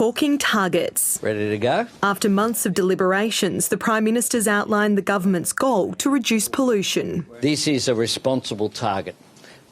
Talking targets. Ready to go? After months of deliberations, the Prime Minister's outlined the government's goal to reduce pollution. This is a responsible target,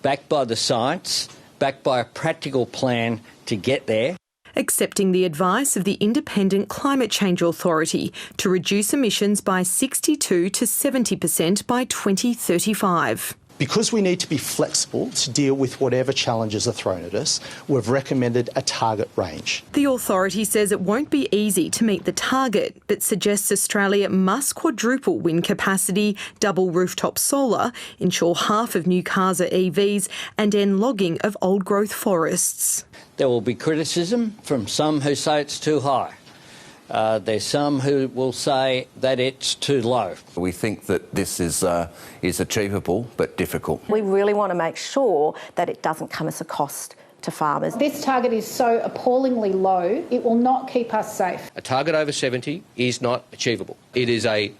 backed by the science, backed by a practical plan to get there. Accepting the advice of the Independent Climate Change Authority to reduce emissions by 62 to 70% by 2035. Because we need to be flexible to deal with whatever challenges are thrown at us, we've recommended a target range. The authority says it won't be easy to meet the target, but suggests Australia must quadruple wind capacity, double rooftop solar, ensure half of new cars are EVs, and end logging of old-growth forests. There will be criticism from some who say it's too high. There's some who will say that it's too low. We think that this is achievable but difficult. We really want to make sure that it doesn't come as a cost to farmers. This target is so appallingly low, it will not keep us safe. A target over 70 is not achievable. It is a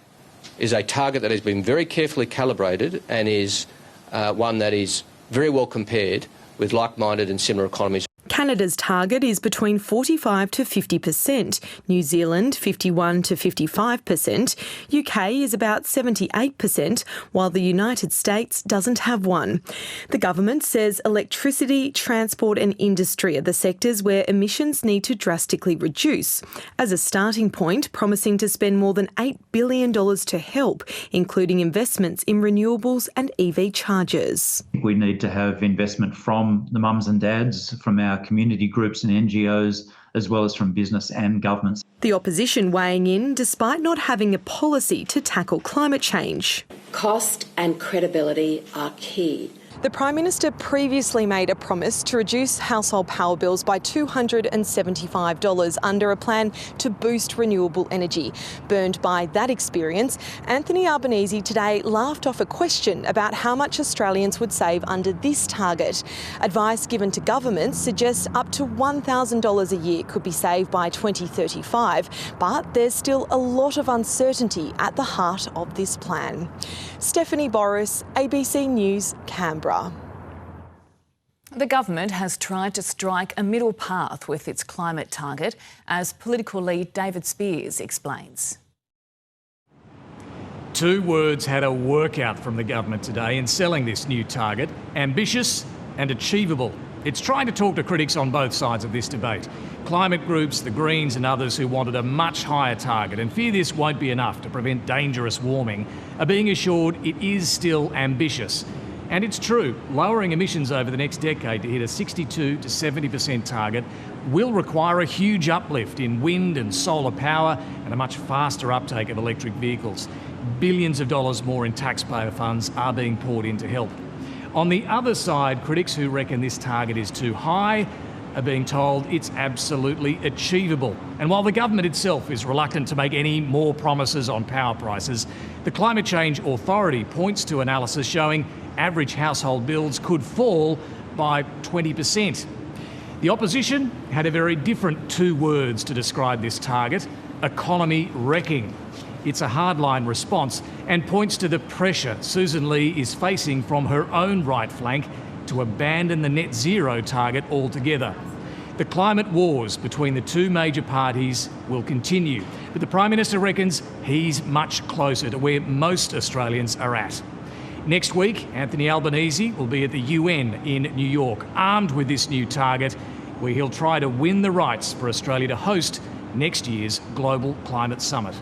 target that has been very carefully calibrated and is one that is very well compared with like-minded and similar economies. Canada's target is between 45 to 50%, New Zealand 51 to 55%, UK is about 78%, while the United States doesn't have one. The government says electricity, transport and industry are the sectors where emissions need to drastically reduce, as a starting point promising to spend more than $8 billion to help, including investments in renewables and EV chargers. We need to have investment from the mums and dads, from our community groups and NGOs, as well as from business and governments. The opposition weighing in despite not having a policy to tackle climate change. Cost and credibility are key. The Prime Minister previously made a promise to reduce household power bills by $275 under a plan to boost renewable energy. Burned by that experience, Anthony Albanese today laughed off a question about how much Australians would save under this target. Advice given to governments suggests up to $1,000 a year could be saved by 2035, but there's still a lot of uncertainty at the heart of this plan. Stephanie Boris, ABC News, Canberra. The government has tried to strike a middle path with its climate target, as political lead David Spears explains. Two words had a workout from the government today in selling this new target: ambitious and achievable. It's trying to talk to critics on both sides of this debate. Climate groups, the Greens and others who wanted a much higher target and fear this won't be enough to prevent dangerous warming are being assured it is still ambitious. And it's true, lowering emissions over the next decade to hit a 62 to 70% target will require a huge uplift in wind and solar power and a much faster uptake of electric vehicles. Billions of dollars more in taxpayer funds are being poured in to help. On the other side, critics who reckon this target is too high are being told it's absolutely achievable. And while the government itself is reluctant to make any more promises on power prices, the Climate Change Authority points to analysis showing average household bills could fall by 20%. The opposition had a very different two words to describe this target: economy wrecking. It's a hardline response and points to the pressure Susan Lee is facing from her own right flank to abandon the net zero target altogether. The climate wars between the two major parties will continue, but the Prime Minister reckons he's much closer to where most Australians are at. Next week, Anthony Albanese will be at the UN in New York, armed with this new target, where he'll try to win the rights for Australia to host next year's Global Climate Summit.